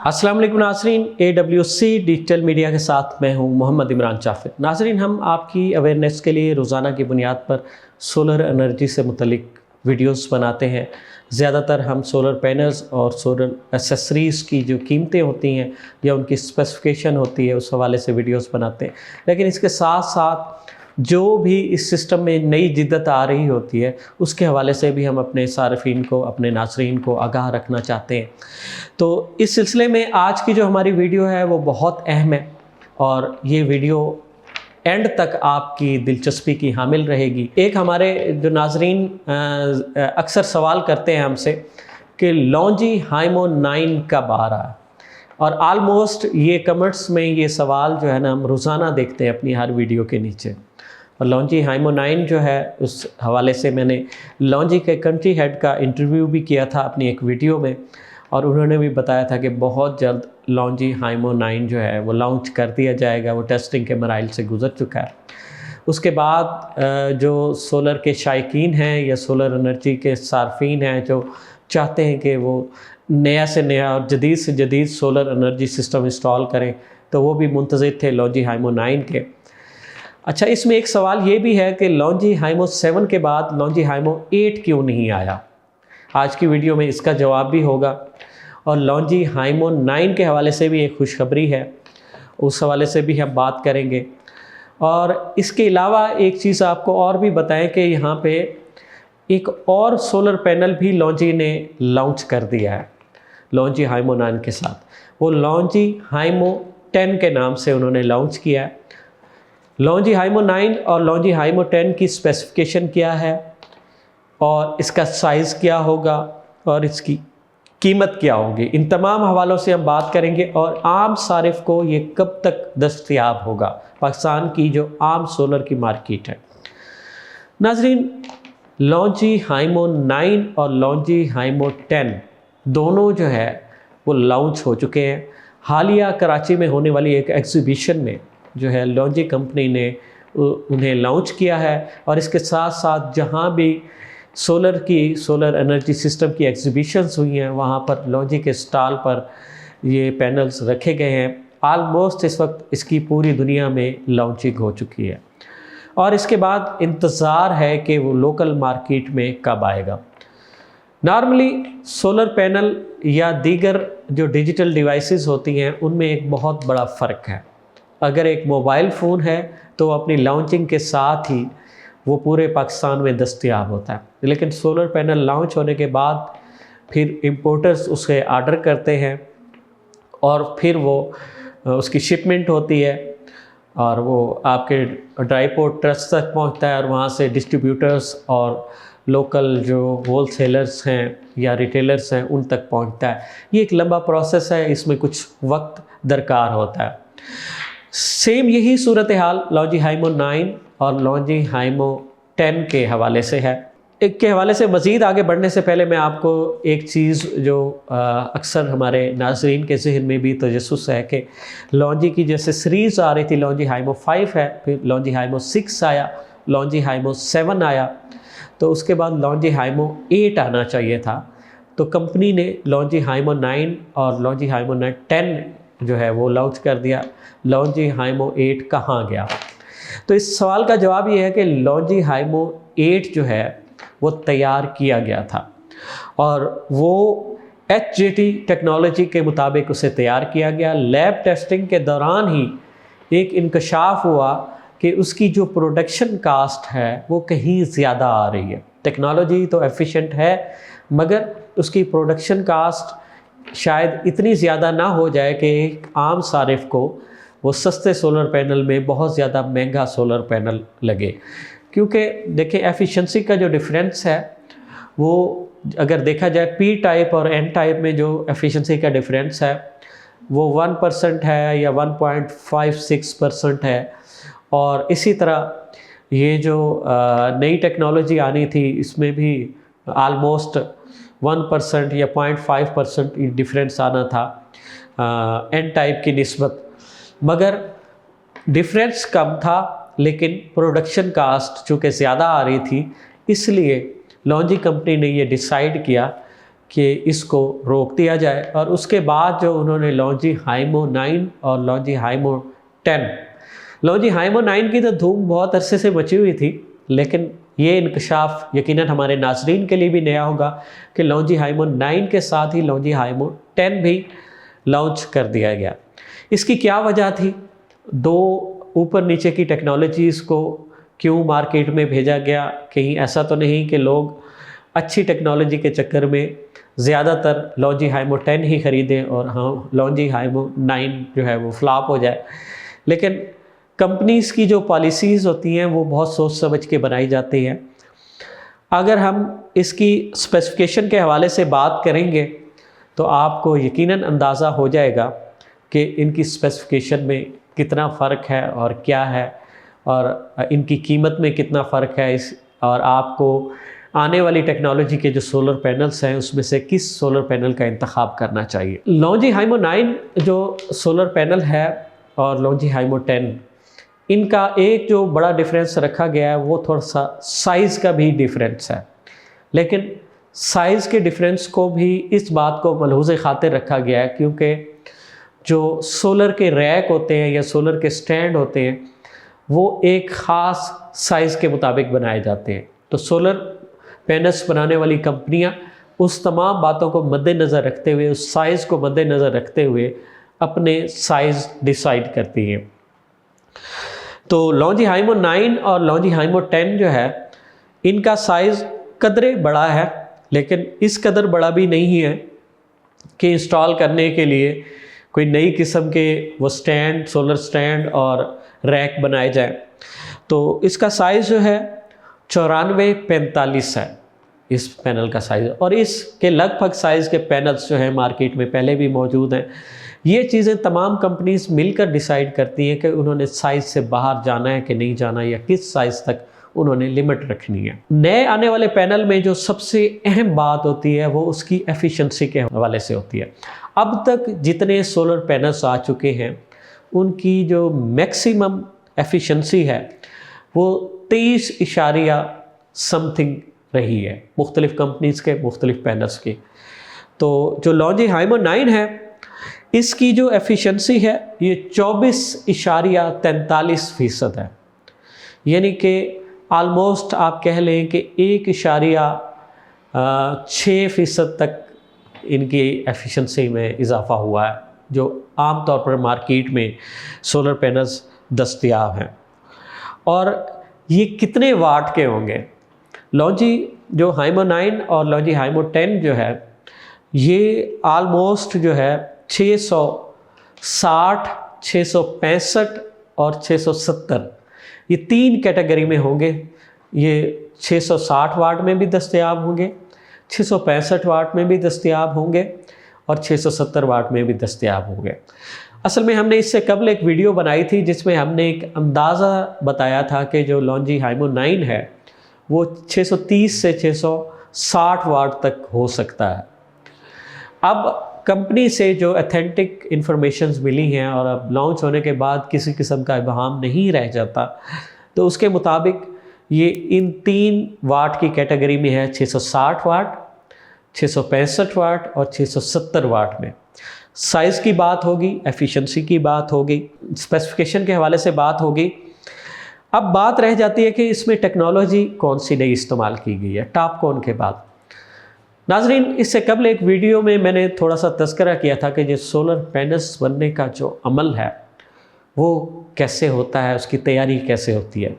अस्सलाम वालेकुम नाज़रीन, AWC डिजिटल मीडिया के साथ मैं हूं मोहम्मद इमरान चाफिर। नाज़रीन, हम आपकी अवेयरनेस के लिए रोज़ाना की बुनियाद पर सोलर एनर्जी से मुतलिक वीडियोस बनाते हैं। ज़्यादातर हम सोलर पैनल्स और सोलर एसेसरीज़ की जो कीमतें होती हैं या उनकी स्पेसिफिकेशन होती है, उस हवाले से वीडियोस बनाते हैं। लेकिन इसके साथ साथ जो भी इस सिस्टम में नई जिद्दत आ रही होती है, उसके हवाले से भी हम अपने सार्फिन को, अपने नाज़रीन को आगाह रखना चाहते हैं। तो इस सिलसिले में आज की जो हमारी वीडियो है वो बहुत अहम है और ये वीडियो एंड तक आपकी दिलचस्पी की हामिल रहेगी। एक हमारे जो नाज़रीन अक्सर सवाल करते हैं हमसे कि लॉन्जी हाइमो 9 कब आ रहा है, और आलमोस्ट ये कमेंट्स में ये सवाल जो है ना हम रोज़ाना देखते हैं अपनी हर वीडियो के नीचे। और लॉन्जी हाइमो 9 जो है, उस हवाले से मैंने लॉन्जी के कंट्री हेड का इंटरव्यू भी किया था अपनी एक वीडियो में, और उन्होंने भी बताया था कि बहुत जल्द लॉन्जी हाइमो 9 जो है वो लॉन्च कर दिया जाएगा। वो टेस्टिंग के मराइल से गुज़र चुका है। उसके बाद जो सोलर के शायकीन हैं या सोलर एनर्जी के सार्फिन हैं जो चाहते हैं कि वो नया से नया और जदीद से जदीद सोलर एनर्जी सिस्टम इंस्टॉल करें, तो वो भी मुंतज़िर थे लॉन्जी हाइमो 9 के। अच्छा, इसमें एक सवाल ये भी है कि लॉन्जी हाइमो 7 के बाद लॉन्जी हाइमो 8 क्यों नहीं आया। आज की वीडियो में इसका जवाब भी होगा। और लॉन्जी हाइमो 9 के हवाले से भी एक खुशखबरी है, उस हवाले से भी हम बात करेंगे। और इसके अलावा एक चीज़ आपको और भी बताएं कि यहाँ पे एक और सोलर पैनल भी लॉन्जी ने लॉन्च कर दिया है लॉन्जी हाइमो 9 के साथ। वो लॉन्जी हाइमो 10 के नाम से उन्होंने लॉन्च किया है। लॉन्जी हाइमो 9 और लॉन्जी हाइमो 10 की स्पेसिफिकेशन क्या है और इसका साइज़ क्या होगा और इसकी कीमत क्या होगी, इन तमाम हवालों से हम बात करेंगे। और आम सारिफ को ये कब तक दस्तयाब होगा, पाकिस्तान की जो आम सोलर की मार्केट है। नाजरीन, लॉन्जी हाइमो 9 और लॉन्जी हाइमो 10 दोनों जो है वो लॉन्च हो चुके हैं। हालिया कराची में होने वाली एक एग्जीबिशन में जो है लॉन्जी कंपनी ने उन्हें लॉन्च किया है। और इसके साथ साथ जहाँ भी सोलर एनर्जी सिस्टम की एग्जीबिशंस हुई हैं, वहाँ पर लॉन्जी के स्टॉल पर ये पैनल्स रखे गए हैं। आलमोस्ट इस वक्त इसकी पूरी दुनिया में लॉन्चिंग हो चुकी है और इसके बाद इंतज़ार है कि वो लोकल मार्केट में कब आएगा। नॉर्मली सोलर पैनल या दीगर जो डिजिटल डिवाइसेस होती हैं उनमें एक बहुत बड़ा फ़र्क है। अगर एक मोबाइल फ़ोन है तो अपनी लॉन्चिंग के साथ ही वो पूरे पाकिस्तान में दस्तयाब होता है, लेकिन सोलर पैनल लॉन्च होने के बाद फिर इंपोर्टर्स उसे ऑर्डर करते हैं और फिर वो उसकी शिपमेंट होती है और वो आपके ड्राईपोर्ट ट्रस्ट तक पहुंचता है और वहाँ से डिस्ट्रीब्यूटर्स और लोकल जो होलसेलर्स हैं या रिटेलर्स हैं उन तक पहुंचता है। ये एक लंबा प्रोसेस है, इसमें कुछ वक्त दरकार होता है। सेम यही सूरत हाल लॉन्जी हाइमो 9 और लॉन्जी हाइमो 10 के हवाले से है। एक के हवाले से मज़ीद आगे बढ़ने से पहले मैं आपको एक चीज़ जो अक्सर हमारे नाज़रीन के जहन में भी तजस्सुस है कि लॉन्जी की जैसे सीरीज़ आ रही थी, लॉन्जी हाइमो 5 है, फिर लॉन्जी हाइमो 6 आया, लॉन्जी हाइमो 7 आया, तो उसके बाद लॉन्जी हाइमो 8 आना चाहिए था। तो कंपनी ने लॉन्जी हाइमो 9 और लॉन्जी हाइमो 10 जो है वो लॉन्च कर दिया। लॉन्जी हाइमो 8 कहाँ गया? तो इस सवाल का जवाब ये है कि लॉन्जी हाइमो 8 जो है वो तैयार किया गया था और वो HJT टेक्नोलॉजी के मुताबिक उसे तैयार किया गया। लैब टेस्टिंग के दौरान ही एक इंकशाफ हुआ कि उसकी जो प्रोडक्शन कास्ट है वो कहीं ज़्यादा आ रही है। टेक्नोलॉजी तो एफिशिएंट है मगर उसकी प्रोडक्शन कास्ट शायद इतनी ज़्यादा ना हो जाए कि एक आम सारिफ को वो सस्ते सोलर पैनल में बहुत ज़्यादा महंगा सोलर पैनल लगे। क्योंकि देखें, एफिशिएंसी का जो डिफरेंस है वो अगर देखा जाए P टाइप और N टाइप में जो एफिशिएंसी का डिफरेंस है वो 1% है या 1.56% है। और इसी तरह ये जो नई टेक्नोलॉजी आनी थी इसमें भी आलमोस्ट 1% या 0.5% डिफरेंस आना था N टाइप की निस्बत, मगर डिफरेंस कम था लेकिन प्रोडक्शन कास्ट चूँकि ज़्यादा आ रही थी, इसलिए लॉन्जी कंपनी ने ये डिसाइड किया कि इसको रोक दिया जाए। और उसके बाद जो उन्होंने लॉन्जी हाइमो 9 और लॉन्जी हाइमो 10, लॉन्जी हाइमो 9 की तो धूम बहुत अरसे से मची हुई थी, लेकिन ये इंकशाफ यकीनन हमारे नाजरीन के लिए भी नया होगा कि लॉन्जी हाइमो 9 के साथ ही लॉन्जी हाइमो 10 भी लॉन्च कर दिया गया। इसकी क्या वजह थी? दो ऊपर नीचे की टेक्नोलॉजीज़ को क्यों मार्केट में भेजा गया? कहीं ऐसा तो नहीं कि लोग अच्छी टेक्नोलॉजी के चक्कर में ज़्यादातर लॉन्जी हाइमो 10 ही ख़रीदें और हाँ लॉन्जी हाइमो 9 जो है वो फ्लॉप हो जाए। लेकिन कंपनीज़ की जो पॉलिसीज़ होती हैं वो बहुत सोच समझ के बनाई जाती हैं। अगर हम इसकी स्पेसिफिकेशन के हवाले से बात करेंगे तो आपको यकीनन अंदाज़ा हो जाएगा कि इनकी स्पेसिफिकेशन में कितना फ़र्क है और क्या है, और इनकी कीमत में कितना फ़र्क है और आपको आने वाली टेक्नोलॉजी के जो सोलर पैनल्स हैं उसमें से किस सोलर पैनल का इंतखाब करना चाहिए। लॉन्जी हाइमो 9 जो सोलर पैनल है और लॉन्जी हाइमो 10, इनका एक जो बड़ा डिफरेंस रखा गया है वो थोड़ा सा साइज़ का भी डिफरेंस है। लेकिन साइज़ के डिफरेंस को भी इस बात को मलहूज़ खातिर रखा गया है क्योंकि जो सोलर के रैक होते हैं या सोलर के स्टैंड होते हैं वो एक ख़ास साइज़ के मुताबिक बनाए जाते हैं। तो सोलर पैनल्स बनाने वाली कंपनियां उस तमाम बातों को मद्देनज़र रखते हुए, उस साइज़ को मद्देनज़र रखते हुए अपने साइज़ डिसाइड करती हैं। तो लॉन्जी हाइमो 9 और लॉन्जी हाइमो 10 जो है इनका साइज़ कदरे बड़ा है, लेकिन इस कदर बड़ा भी नहीं है कि इंस्टॉल करने के लिए कोई नई किस्म के वो स्टैंड, सोलर स्टैंड और रैक बनाए जाए। तो इसका साइज़ जो है 94-45 है इस पैनल का साइज़, और इसके लगभग साइज़ के पैनल्स जो हैं मार्केट में पहले भी मौजूद हैं। ये चीज़ें तमाम कंपनीज मिलकर डिसाइड करती हैं कि उन्होंने साइज़ से बाहर जाना है कि नहीं जाना, या किस साइज़ तक उन्होंने लिमिट रखनी है। नए आने वाले पैनल में जो सबसे अहम बात होती है वो उसकी एफिशिएंसी के हवाले से होती है। अब तक जितने सोलर पैनल्स आ चुके हैं उनकी जो मैक्सिमम एफिशिएंसी है वो 23 इशारिया समथिंग रही है, मुख्तलिफ़ कंपनीज़ के मुख्तलिफ़ पैनल्स की। तो जो लॉन्जी हाइमो 9 है इसकी जो एफिशिएंसी है ये 24.43% है, यानी कि आलमोस्ट आप कह लें कि 1.6% तक इनकी एफिशिएंसी में इजाफ़ा हुआ है, जो आम तौर पर मार्केट में सोलर पैनल्स दस्तयाब हैं। और ये कितने वाट के होंगे? लॉन्जी जो हाइमो 9 और लॉन्जी हाइमो 10 जो है ये आलमोस्ट जो है 660, 665 और 670 ये 3 कैटेगरी में होंगे। ये 660 वाट में भी दस्तयाब होंगे, 665 वाट में भी दस्तयाब होंगे और 670 वाट में भी दस्तयाब होंगे। असल में हमने इससे कबल एक वीडियो बनाई थी जिसमें हमने एक अंदाज़ा बताया था कि जो लॉन्जी हाइमो 9 है वो 630 से 660 वाट तक हो सकता है। अब कंपनी से जो अथेंटिक इन्फॉर्मेशंस मिली हैं और अब लॉन्च होने के बाद किसी किस्म का इबहम नहीं रह जाता, तो उसके मुताबिक ये इन 3 वाट की कैटेगरी में है, 660 वाट, 665 वाट और 670 वाट में। साइज़ की बात होगी, एफिशिएंसी की बात होगी, स्पेसिफिकेशन के हवाले से बात होगी। अब बात रह जाती है कि इसमें टेक्नोलॉजी कौन सी नई इस्तेमाल की गई है टॉपकॉन के बाद। नाजरीन, इससे कबल एक वीडियो में मैंने थोड़ा सा तज़किरा किया था कि जो सोलर पैनल्स बनने का जो अमल है वो कैसे होता है, उसकी तैयारी कैसे होती है।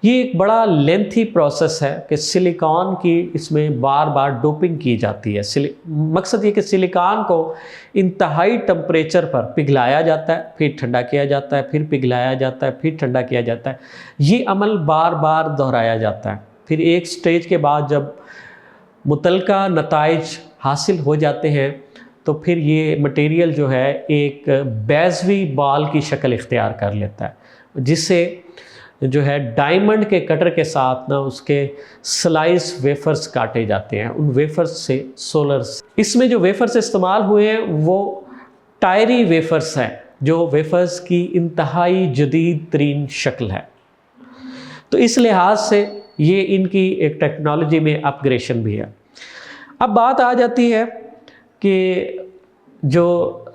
ये एक बड़ा लेंथी प्रोसेस है कि सिलिकॉन की इसमें बार बार डोपिंग की जाती है। मकसद ये कि सिलिकॉन को इंतहाई टेम्परेचर पर पिघलाया जाता है, फिर ठंडा किया जाता है, फिर पिघलाया जाता है, फिर ठंडा किया जाता है। ये अमल बार बार दोहराया जाता है। फिर एक स्टेज के बाद जब मुतलका नताइज हासिल हो जाते हैं तो फिर ये मटेरियल जो है एक बेज़वी बॉल की शक्ल इख्तियार कर लेता है, जिससे जो है डायमंड के कटर के साथ ना उसके स्लाइस वेफर्स काटे जाते हैं। उन वेफर्स से सोलर्स, इसमें जो वेफर्स इस्तेमाल हुए हैं वो टायरी वेफर्स हैं, जो वेफर्स की इंतहाई जदीद तरीन शक्ल है। तो इस लिहाज से ये इनकी एक टेक्नोलॉजी में अपग्रेडेशन भी है। अब बात आ जाती है कि जो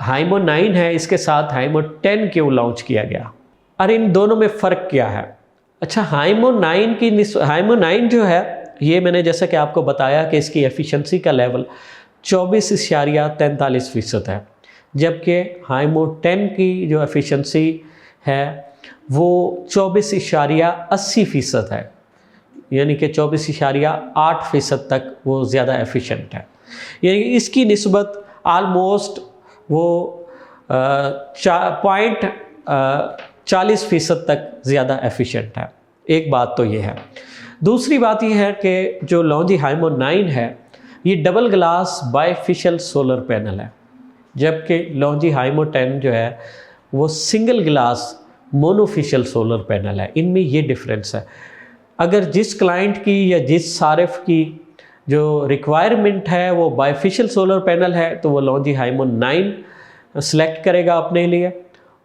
हाइमो 9 है इसके साथ हाइमो 10 क्यों लॉन्च किया गया और इन दोनों में फ़र्क क्या है। अच्छा, हाइमो 9 जो है ये मैंने जैसा कि आपको बताया कि इसकी एफिशिएंसी का लेवल 24.43% है, जबकि हाइमो 10 की जो एफिशिएंसी है वो 24.80% है, यानी कि 24.8% तक वो ज़्यादा एफिशिएंट है। यानी इसकी निस्बत आलमोस्ट वो 40% तक ज़्यादा एफिशिएंट है। एक बात तो ये है। दूसरी बात ये है कि जो लॉन्जी हाइमो 9 है ये double glass bifacial solar panel है, जबकि लॉन्जी हाइमो 10 जो है वो single glass monofacial solar panel है। इनमें ये डिफरेंस है। अगर जिस क्लाइंट की या जिस सारिफ की जो रिक्वायरमेंट है वो बाइफेशियल सोलर पैनल है तो वो लॉन्जी हाइमो 9 सेलेक्ट करेगा अपने लिए,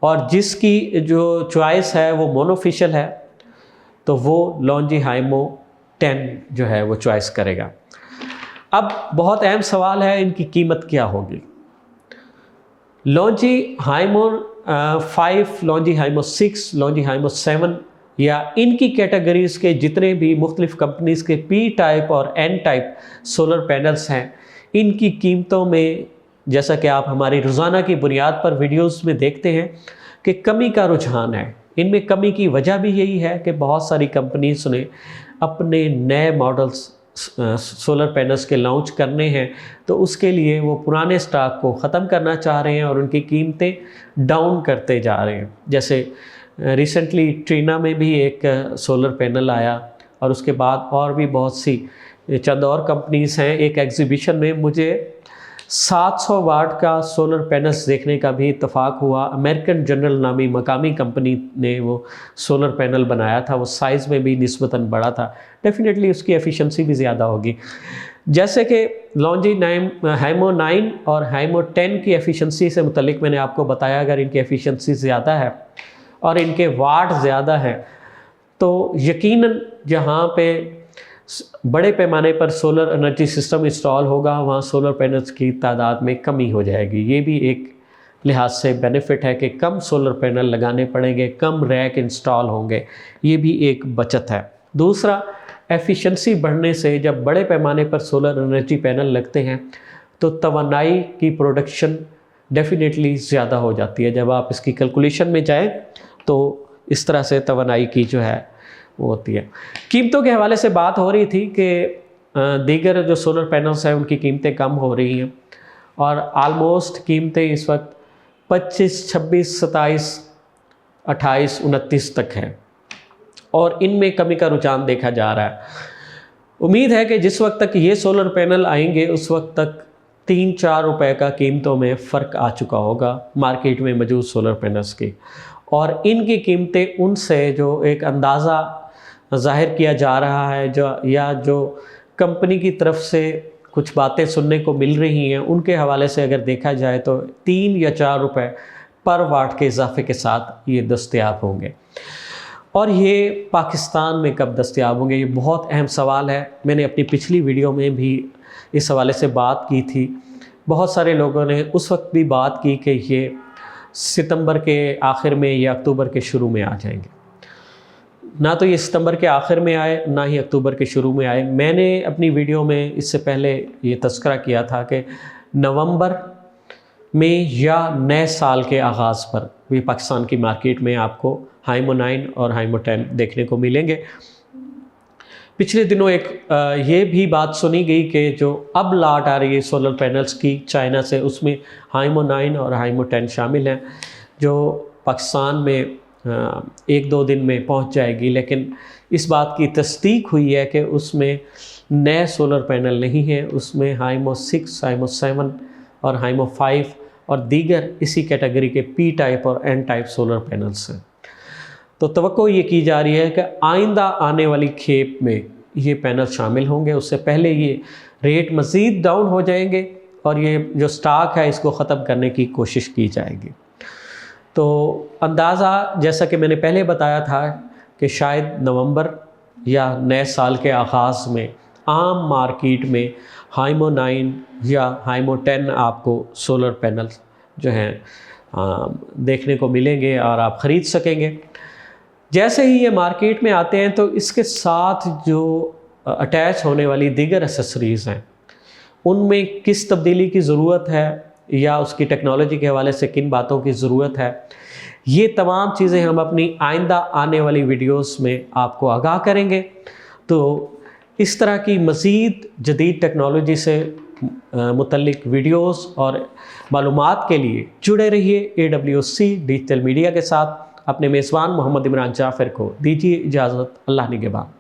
और जिसकी जो चॉइस है वो मोनोफेशियल है तो वो लॉन्जी हाइमो 10 जो है वो चॉइस करेगा। अब बहुत अहम सवाल है, इनकी कीमत क्या होगी। लॉन्जी हाइमो 5, लॉन्जी हाइमो 6, लॉन्जी हाइमो 7 या इनकी कैटेगरीज़ के जितने भी मुख्तलिफ़ कंपनीज़ के पी टाइप और एन टाइप सोलर पैनल्स हैं, इनकी कीमतों में जैसा कि आप हमारी रोज़ाना की बुनियाद पर वीडियोस में देखते हैं कि कमी का रुझान है। इनमें कमी की वजह भी यही है कि बहुत सारी कंपनीज़ ने अपने नए मॉडल्स सोलर पैनल्स के लॉन्च करने हैं, तो उसके लिए वो पुराने स्टॉक को ख़त्म करना चाह रहे हैं और उनकी कीमतें डाउन करते जा रहे हैं। जैसे रिसेंटली ट्रीना में भी एक सोलर पैनल आया और उसके बाद और भी बहुत सी चंद और कंपनीज़ हैं। एक एग्जीबिशन में मुझे 700 वाट का सोलर पैनल्स देखने का भी इत्तफाक हुआ। अमेरिकन जनरल नामी मकामी कंपनी ने वो सोलर पैनल बनाया था, वो साइज़ में भी निस्बतन बड़ा था, डेफिनेटली उसकी एफिशिएंसी भी ज़्यादा होगी। जैसे कि लॉन्जी हाइमो 9 और हाइमो 10 की एफिशिएंसी से मुतल्लिक मैंने आपको बताया, अगर इनकी एफिशिएंसी ज़्यादा है और इनके वाट ज़्यादा हैं तो यकीनन जहाँ पे बड़े पैमाने पर सोलर एनर्जी सिस्टम इंस्टॉल होगा वहाँ सोलर पैनल्स की तादाद में कमी हो जाएगी। ये भी एक लिहाज से बेनिफिट है कि कम सोलर पैनल लगाने पड़ेंगे, कम रैक इंस्टॉल होंगे, ये भी एक बचत है। दूसरा, एफिशिएंसी बढ़ने से जब बड़े पैमाने पर सोलर एनर्जी पैनल लगते हैं तो तवानाई की प्रोडक्शन डेफिनेटली ज़्यादा हो जाती है। जब आप इसकी कैलकुलेशन में जाएँ तो इस तरह से तवानाई की जो है वो होती है। कीमतों के हवाले से बात हो रही थी कि दीगर जो सोलर पैनल्स हैं उनकी कीमतें कम हो रही हैं और आलमोस्ट कीमतें इस वक्त 25, 26, 27, 28, 29 तक हैं और इनमें कमी का रुझान देखा जा रहा है। उम्मीद है कि जिस वक्त तक ये सोलर पैनल आएंगे उस वक्त तक 3-4 रुपए का कीमतों में फ़र्क आ चुका होगा मार्केट में मौजूद सोलर पैनल्स की, और इनकी कीमतें उनसे जो एक अंदाज़ा ज़ाहिर किया जा रहा है जो कंपनी की तरफ से कुछ बातें सुनने को मिल रही हैं उनके हवाले से अगर देखा जाए तो 3 या 4 रुपए पर वाट के इजाफे के साथ ये दस्तयाब होंगे। और ये पाकिस्तान में कब दस्तयाब होंगे, ये बहुत अहम सवाल है। मैंने अपनी पिछली वीडियो में भी इस हवाले से बात की थी। बहुत सारे लोगों ने उस वक्त भी बात की कि ये सितंबर के आखिर में या अक्टूबर के शुरू में आ जाएंगे। ना तो ये सितंबर के आखिर में आए, ना ही अक्टूबर के शुरू में आए। मैंने अपनी वीडियो में इससे पहले ये तज़किरा किया था कि नवंबर में या नए साल के आगाज़ पर भी पाकिस्तान की मार्केट में आपको हाइमो 9 और हाइमो 10 देखने को मिलेंगे। पिछले दिनों एक ये भी बात सुनी गई कि जो अब लाट आ रही है सोलर पैनल्स की चाइना से, उसमें हाइमो 9 और हाइमो 10 शामिल हैं, जो पाकिस्तान में 1-2 दिन में पहुंच जाएगी। लेकिन इस बात की तस्दीक हुई है कि उसमें नए सोलर पैनल नहीं है, उसमें हाइमो 6, हाइमो 7 और हाइमो 5 और दीगर इसी कैटेगरी के पी टाइप और एन टाइप सोलर पैनल्स हैं। तो तवक्को ये की जा रही है कि आइंदा आने वाली खेप में ये पैनल शामिल होंगे। उससे पहले ये रेट मज़ीद डाउन हो जाएंगे और ये जो स्टॉक है इसको ख़त्म करने की कोशिश की जाएगी। तो अंदाज़ा जैसा कि मैंने पहले बताया था कि शायद नवंबर या नए साल के आगाज़ में आम मार्केट में हाइमो 9 या हाइमो 10 आपको सोलर पैनल जो हैं देखने को मिलेंगे और आप ख़रीद सकेंगे। जैसे ही ये मार्केट में आते हैं तो इसके साथ जो अटैच होने वाली दीगर एसेसरीज़ हैं उनमें किस तब्दीली की ज़रूरत है या उसकी टेक्नोलॉजी के हवाले से किन बातों की ज़रूरत है, ये तमाम चीज़ें हम अपनी आइंदा आने वाली वीडियोस में आपको आगाह करेंगे। तो इस तरह की मज़ीद जदीद टेक्नोलॉजी से मुतल्लिक वीडियोस और मालूमात के लिए जुड़े रहिए AWC डिजिटल मीडिया के साथ। अपने मेज़बान मोहम्मद इमरान जाफ़र को दीजिए इजाज़त। अल्लाह निगहबान।